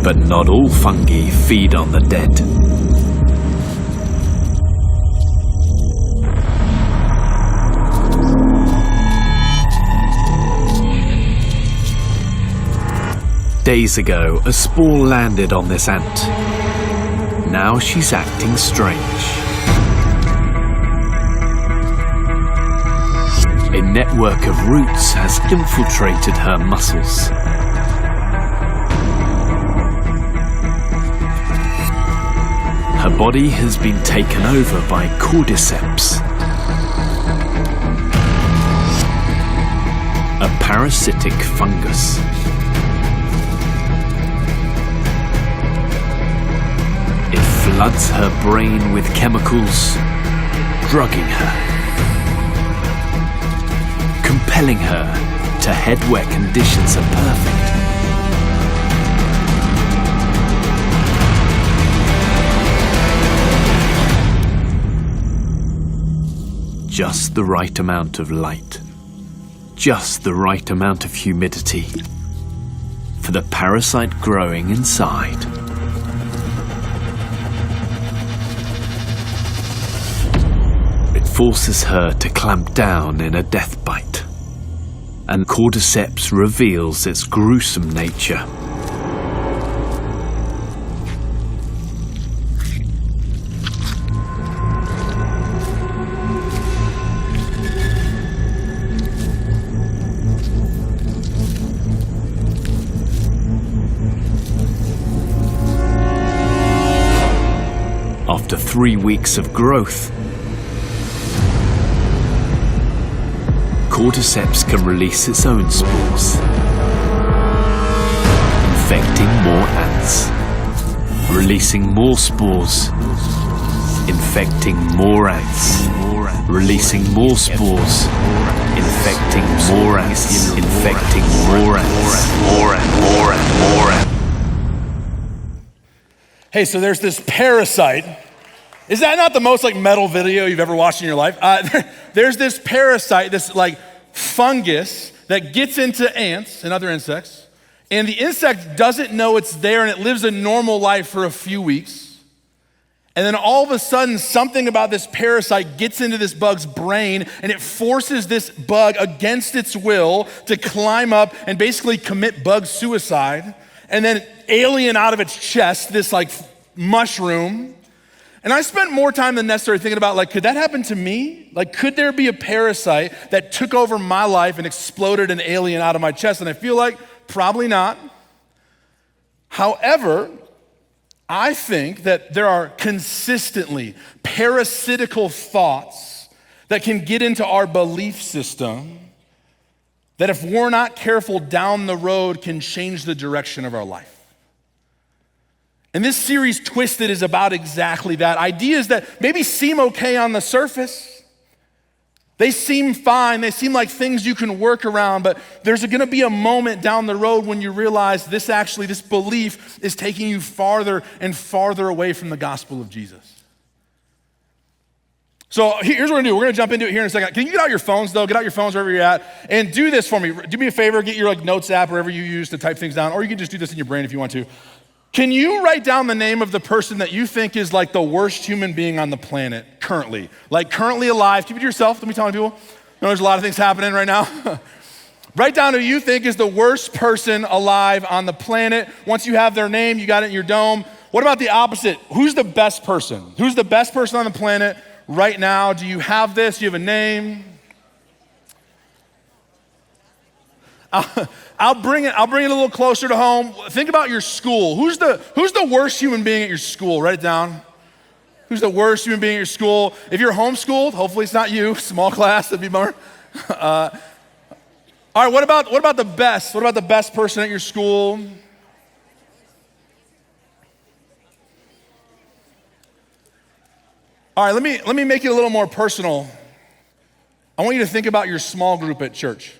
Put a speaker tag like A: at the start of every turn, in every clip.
A: But not all fungi feed on the dead. Days ago, a spore landed on this ant. Now she's acting strange. A network of roots has infiltrated her muscles. Her body has been taken over by cordyceps, a parasitic fungus. It floods her brain with chemicals, drugging her, compelling her to head where conditions are perfect. Just the right amount of light, just the right amount of humidity for the parasite growing inside. It forces her to clamp down in a death bite, and cordyceps reveals its gruesome nature. After 3 weeks of growth, cordyceps can release its own spores, infecting more ants, releasing more spores, infecting more ants, releasing more spores, infecting more ants, infecting more ants.
B: Hey, so there's this parasite. Is that not the most like metal video you've ever watched in your life? There's this parasite, this like fungus that gets into ants and other insects, and the insect doesn't know it's there, and it lives a normal life for a few weeks. And then all of a sudden, something about this parasite gets into this bug's brain, and it forces this bug against its will to climb up and basically commit bug suicide, and then alien out of its chest, this like mushroom. And I spent more time than necessary thinking about, like, could that happen to me? Like, could there be a parasite that took over my life and exploded an alien out of my chest? And I feel like probably not. However, I think that there are consistently parasitical thoughts that can get into our belief system that if we're not careful down the road can change the direction of our life. And this series, Twisted, is about exactly that. Ideas that maybe seem okay on the surface. They seem fine. They seem like things you can work around, but there's gonna be a moment down the road when you realize this belief is taking you farther and farther away from the gospel of Jesus. So here's what we're gonna do. We're gonna jump into it here in a second. Can you get out your phones though? Get out your phones wherever you're at and do this for me. Do me a favor, get your like notes app, wherever you use to type things down, or you can just do this in your brain if you want to. Can you write down the name of the person that you think is like the worst human being on the planet currently? Like currently alive. Keep it to yourself. Don't be telling people. There's a lot of things happening right now. Write down who you think is the worst person alive on the planet. Once you have their name, you got it in your dome. What about the opposite? Who's the best person? Who's the best person on the planet right now? Do you have this? Do you have a name? I'll bring it a little closer to home. Think about your school. Who's the worst human being at your school? Write it down. Who's the worst human being at your school? If you're homeschooled, hopefully it's not you. Small class, that'd be bummer. All right, what about the best? What about the best person at your school? All right, let me make it a little more personal. I want you to think about your small group at church.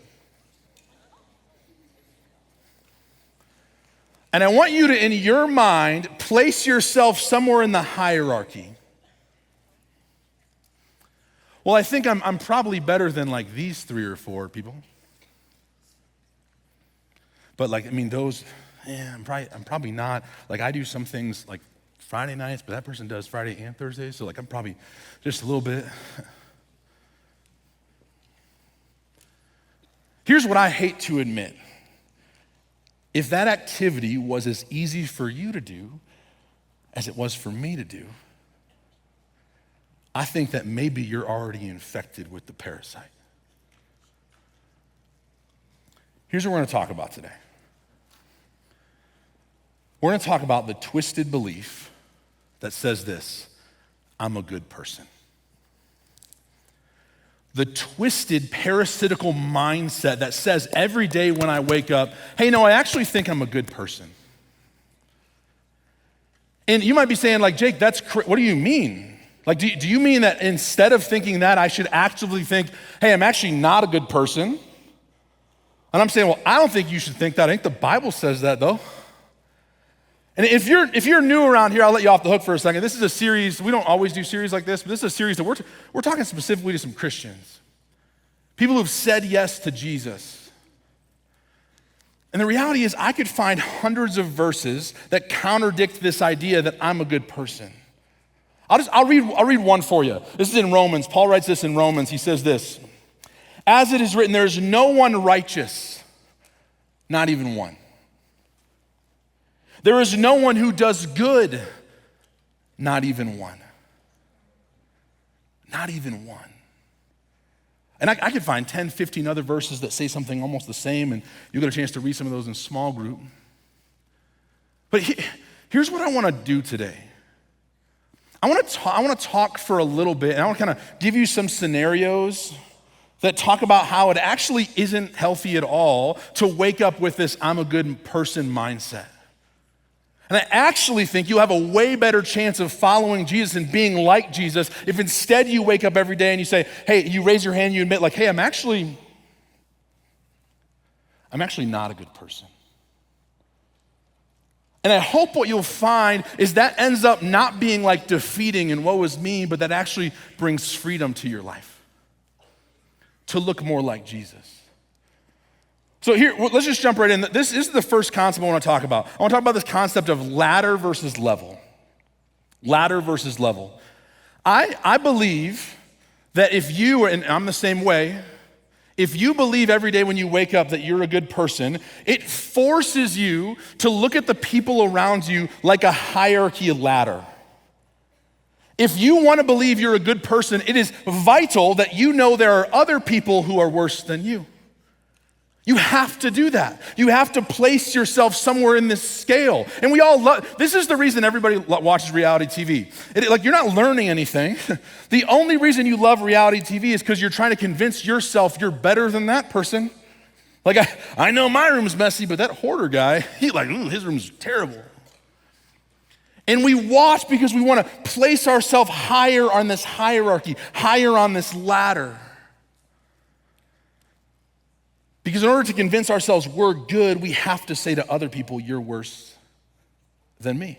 B: And I want you to, in your mind, place yourself somewhere in the hierarchy. Well, I think I'm probably better than like these 3 or 4 people. But like, I mean, those, yeah, I'm probably not. Like I do some things like Friday nights, but that person does Friday and Thursdays, so like I'm probably just a little bit. Here's what I hate to admit. If that activity was as easy for you to do as it was for me to do, I think that maybe you're already infected with the parasite. Here's what we're going to talk about today. We're going to talk about the twisted belief that says this: I'm a good person. The twisted parasitical mindset that says every day when I wake up, hey, no, I actually think I'm a good person. And you might be saying, like, Jake, what do you mean? Like, do you mean that instead of thinking that, I should actively think, hey, I'm actually not a good person? And I'm saying, well, I don't think you should think that. I think the Bible says that, though. And if you're new around here, I'll let you off the hook for a second. This is a series, we don't always do series like this, but this is a series that we're talking specifically to some Christians. People who've said yes to Jesus. And the reality is I could find hundreds of verses that contradict this idea that I'm a good person. I'll read one for you. This is in Romans. Paul writes this in Romans. He says this: as it is written, there is no one righteous, not even one. There is no one who does good, not even one. Not even one. And I could find 10, 15 other verses that say something almost the same, and you'll get a chance to read some of those in small group. But here's what I want to do today. I want to talk for a little bit, and I want to kind of give you some scenarios that talk about how it actually isn't healthy at all to wake up with this I'm a good person mindset. And I actually think you have a way better chance of following Jesus and being like Jesus if instead you wake up every day and you say, hey, you raise your hand, you admit like, hey, I'm actually not a good person. And I hope what you'll find is that ends up not being like defeating and woe is me, but that actually brings freedom to your life to look more like Jesus. So here, let's just jump right in. This is the first concept I want to talk about. I want to talk about this concept of ladder versus level. Ladder versus level. I believe that if you, and I'm the same way, if you believe every day when you wake up that you're a good person, it forces you to look at the people around you like a hierarchy ladder. If you want to believe you're a good person, it is vital that you know there are other people who are worse than you. You have to do that. You have to place yourself somewhere in this scale. And we all love, this is the reason everybody watches reality TV. Like, you're not learning anything. The only reason you love reality TV is because you're trying to convince yourself you're better than that person. Like, I know my room's messy, but that hoarder guy, his room's terrible. And we watch because we want to place ourselves higher on this hierarchy, higher on this ladder. Because in order to convince ourselves we're good, we have to say to other people, you're worse than me.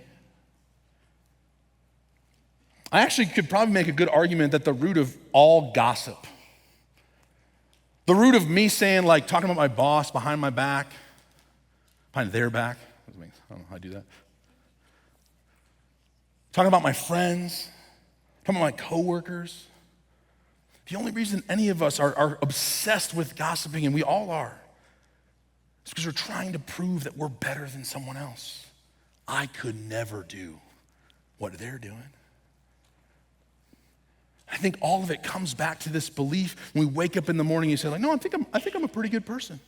B: I actually could probably make a good argument that the root of all gossip, the root of me saying, like, talking about my boss behind my back, behind their back, I don't know how I do that. Talking about my friends, talking about my coworkers. The only reason any of us are obsessed with gossiping, and we all are, is because we're trying to prove that we're better than someone else. I could never do what they're doing. I think all of it comes back to this belief when we wake up in the morning and you say, like, no, I think I'm a pretty good person.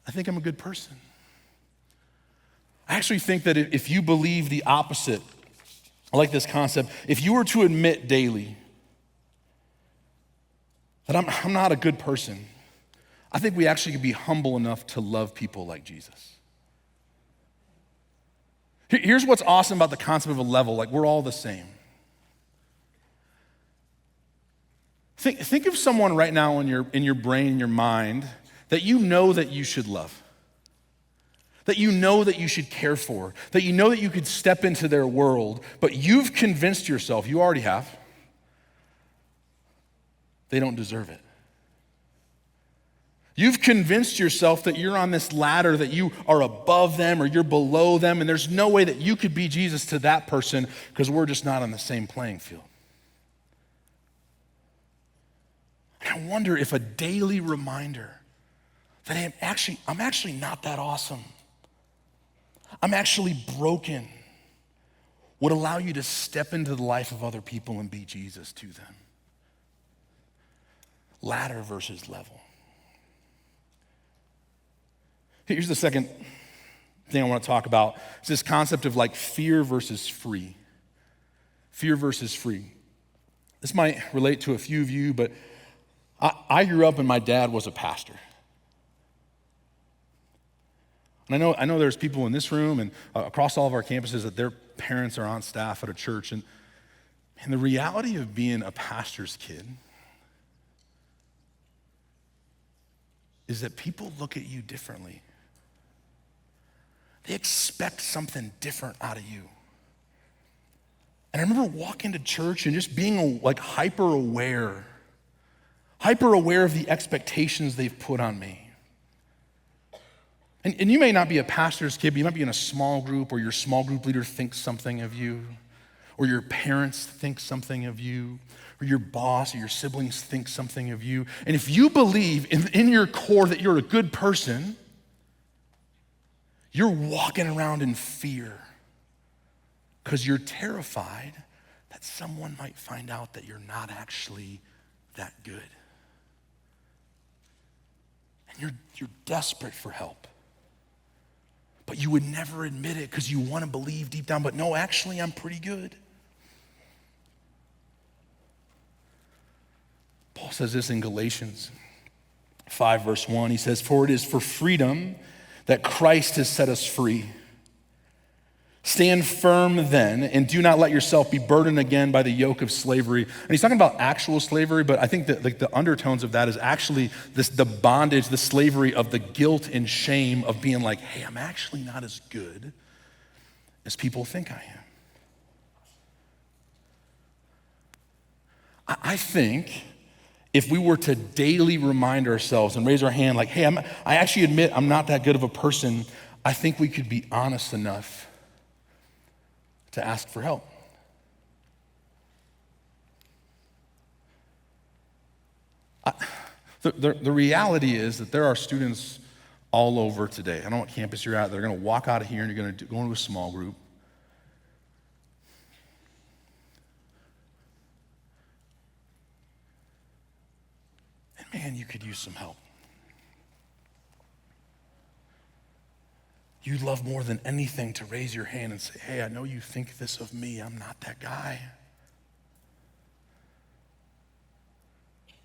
B: I think I'm a good person. I actually think that if you believe the opposite, I like this concept, if you were to admit daily that I'm not a good person, I think we actually could be humble enough to love people like Jesus. Here's what's awesome about the concept of a level, like we're all the same. Think of someone right now in your brain, in your mind, that you know that you should love, that you know that you should care for, that you know that you could step into their world, but you've convinced yourself, you already have, they don't deserve it. You've convinced yourself that you're on this ladder, that you are above them or you're below them, and there's no way that you could be Jesus to that person because we're just not on the same playing field. And I wonder if a daily reminder that I'm actually not that awesome. I'm actually broken would allow you to step into the life of other people and be Jesus to them. Ladder versus level. Here's the second thing I want to talk about. It's this concept of like fear versus free. Fear versus free. This might relate to a few of you, but I grew up and my dad was a pastor. And I know there's people in this room and across all of our campuses that their parents are on staff at a church. And the reality of being a pastor's kid is that people look at you differently. They expect something different out of you. And I remember walking to church and just being like hyper aware of the expectations they've put on me. And you may not be a pastor's kid, but you might be in a small group, or your small group leader thinks something of you, or your parents think something of you, or your boss or your siblings think something of you. And if you believe in your core that you're a good person, you're walking around in fear because you're terrified that someone might find out that you're not actually that good. And you're desperate for help. But you would never admit it because you want to believe deep down, but no, actually, I'm pretty good. Paul says this in Galatians 5, verse 1. He says, "For it is for freedom that Christ has set us free. Stand firm then, and do not let yourself be burdened again by the yoke of slavery." And he's talking about actual slavery, but I think that like the undertones of that is actually the bondage, the slavery of the guilt and shame of being like, hey, I'm actually not as good as people think I am. I think if we were to daily remind ourselves and raise our hand like, hey, I actually admit I'm not that good of a person, I think we could be honest enough to ask for help. The reality is that there are students all over today. I don't know what campus you're at. They're going to walk out of here and you're going to go into a small group. And man, you could use some help. You'd love more than anything to raise your hand and say, hey, I know you think this of me. I'm not that guy.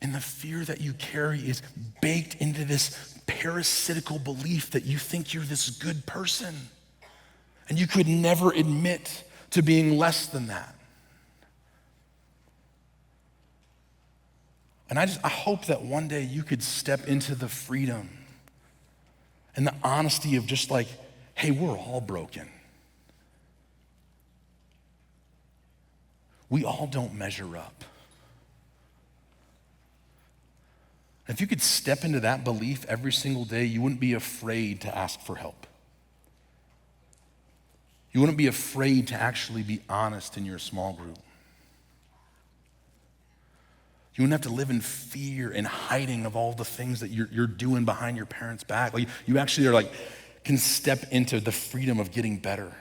B: And the fear that you carry is baked into this parasitical belief that you think you're this good person. And you could never admit to being less than that. And I hope that one day you could step into the freedom and the honesty of just like, hey, we're all broken. We all don't measure up. If you could step into that belief every single day, you wouldn't be afraid to ask for help. You wouldn't be afraid to actually be honest in your small group. You wouldn't have to live in fear and hiding of all the things that you're doing behind your parents' back. Like you actually are like, can step into the freedom of getting better.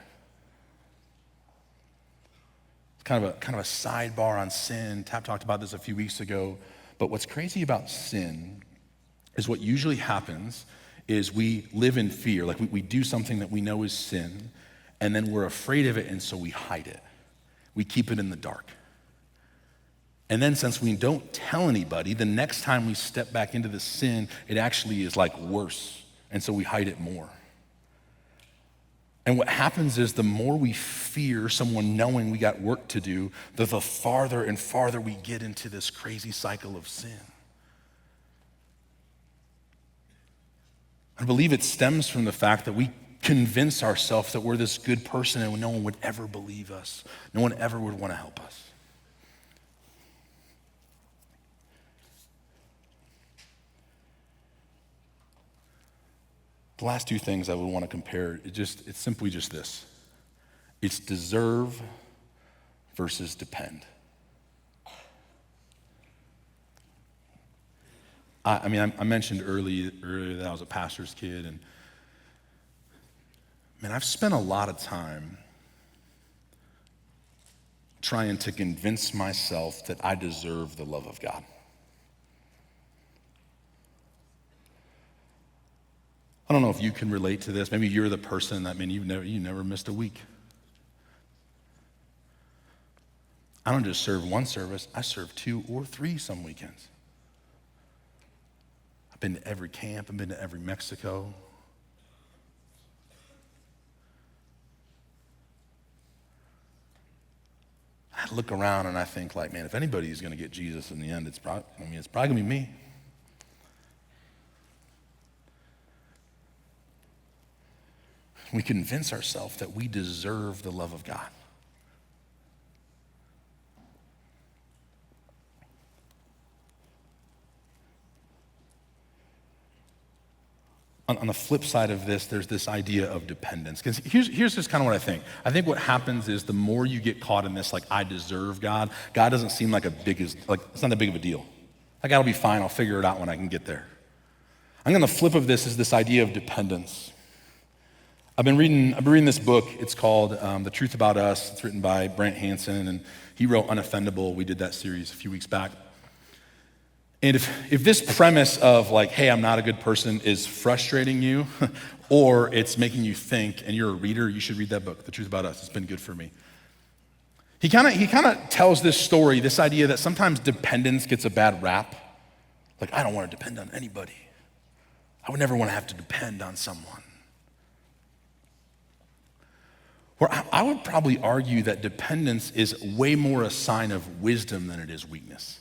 B: It's kind of a sidebar on sin. Tap talked about this a few weeks ago. But what's crazy about sin is what usually happens is we live in fear. Like we do something that we know is sin, and then we're afraid of it, and so we hide it. We keep it in the dark. And then since we don't tell anybody, the next time we step back into the sin, it actually is like worse. And so we hide it more. And what happens is the more we fear someone knowing we got work to do, the farther and farther we get into this crazy cycle of sin. I believe it stems from the fact that we convince ourselves that we're this good person and no one would ever believe us. No one ever would want to help us. The last two things I would want to compare, it's simply just this. It's deserve versus depend. I mentioned earlier that I was a pastor's kid, and man, I've spent a lot of time trying to convince myself that I deserve the love of God. I don't know if you can relate to this. Maybe you're the person that, you never missed a week. I don't just serve one service, I serve 2 or 3 some weekends. I've been to every camp, I've been to every Mexico. I look around and I think like, man, if anybody's gonna get Jesus in the end, it's probably gonna be me. We convince ourselves that we deserve the love of God. On the flip side of this, there's this idea of dependence. Because here's just kind of what I think. I think what happens is the more you get caught in this, like, I deserve God, God doesn't seem like it's not that big of a deal. Like, I'll be fine, I'll figure it out when I can get there. I'm gonna flip of this is this idea of dependence. I've been reading this book. It's called The Truth About Us. It's written by Brant Hansen, and he wrote Unoffendable. We did that series a few weeks back. And if this premise of like, hey, I'm not a good person is frustrating you, or it's making you think, and you're a reader, you should read that book, The Truth About Us. It's been good for me. He kind of tells this story, this idea that sometimes dependence gets a bad rap. Like, I don't want to depend on anybody. I would never want to have to depend on someone. Where I would probably argue that dependence is way more a sign of wisdom than it is weakness.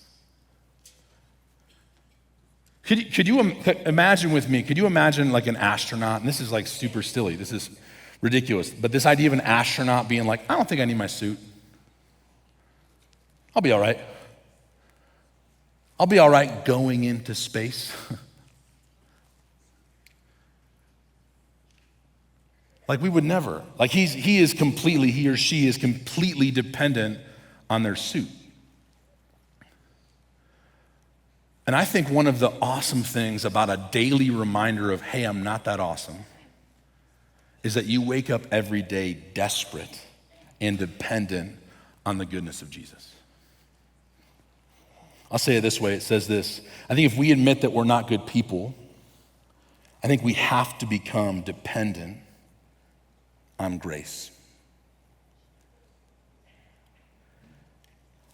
B: Could you imagine with me, like an astronaut, and this is like super silly, this is ridiculous, but this idea of an astronaut being like, I don't think I need my suit. I'll be all right. I'll be all right going into space. Like we would never. Like he or she is completely dependent on their suit. And I think one of the awesome things about a daily reminder of, hey, I'm not that awesome, is that you wake up every day desperate and dependent on the goodness of Jesus. I'll say it this way, it says this, I think if we admit that we're not good people, I think we have to become dependent on grace.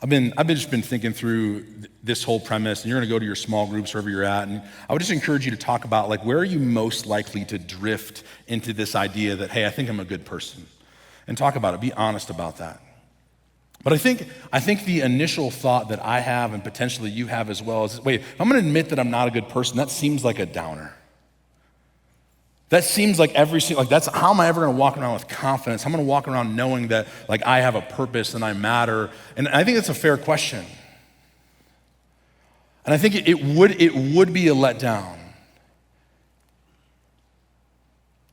B: I've just been thinking through this whole premise, and you're gonna go to your small groups wherever you're at, and I would just encourage you to talk about like, where are you most likely to drift into this idea that, hey, I think I'm a good person, and talk about it, be honest about that. But I think the initial thought that I have, and potentially you have as well, is, wait, I'm gonna admit that I'm not a good person, that seems like a downer. That seems like that's how am I ever gonna walk around with confidence? I'm gonna walk around knowing that like I have a purpose and I matter. And I think that's a fair question. And I think it would be a letdown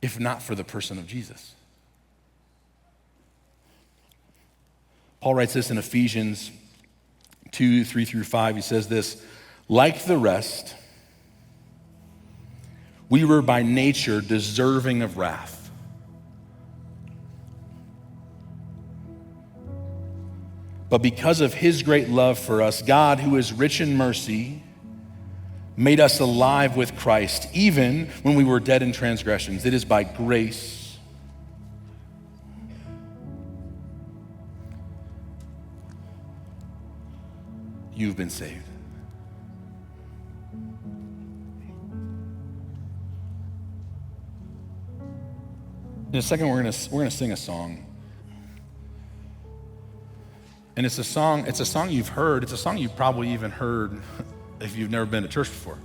B: if not for the person of Jesus. Paul writes this in Ephesians 2:3-5. He says this, like the rest, we were by nature deserving of wrath. But because of his great love for us, God, who is rich in mercy, made us alive with Christ, even when we were dead in transgressions. It is by grace. You've been saved. In a second, we're gonna sing a song. And it's a song you've heard. It's a song you've probably even heard if you've never been to church before.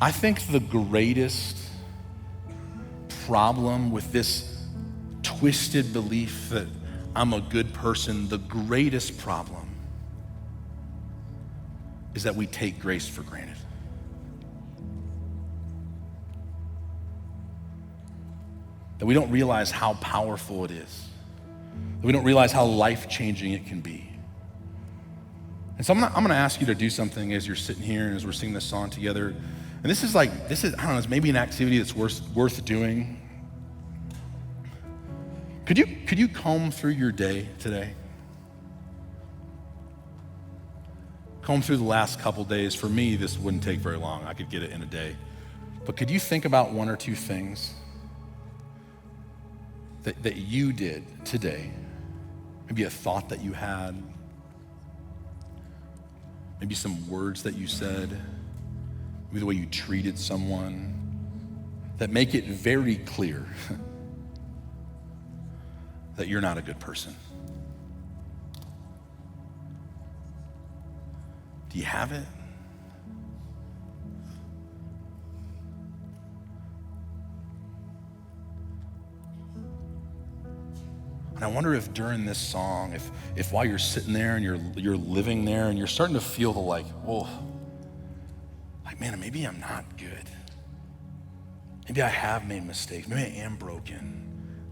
B: I think the greatest problem with this twisted belief that I'm a good person, the greatest problem is that we take grace for granted. That we don't realize how powerful it is. That we don't realize how life-changing it can be. And so I'm gonna ask you to do something as you're sitting here and as we're singing this song together. And this is, I don't know, it's maybe an activity that's worth doing. Could you comb through your day today? Comb through the last couple days. For me, this wouldn't take very long. I could get it in a day. But could you think about one or two things that you did today? Maybe a thought that you had. Maybe some words that you said. Maybe the way you treated someone. That make it very clear that you're not a good person. Do you have it? And I wonder if during this song, if while you're sitting there and you're living there and you're starting to feel the man, maybe I'm not good. Maybe I have made mistakes. Maybe I am broken.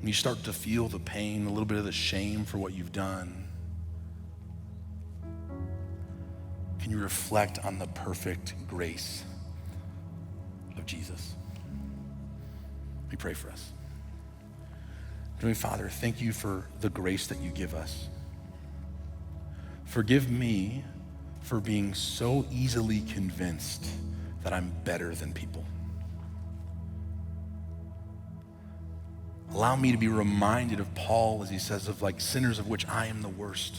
B: And you start to feel the pain, a little bit of the shame for what you've done. Can you reflect on the perfect grace of Jesus? Let me pray for us. Heavenly Father, thank you for the grace that you give us. Forgive me for being so easily convinced that I'm better than people. Allow me to be reminded of Paul as he says of sinners of which I am the worst.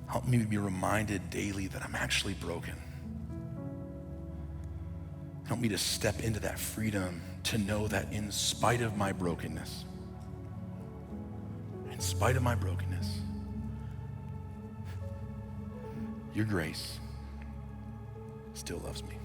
B: Help me to be reminded daily that I'm actually broken. Help me to step into that freedom to know that in spite of my brokenness, your grace still loves me.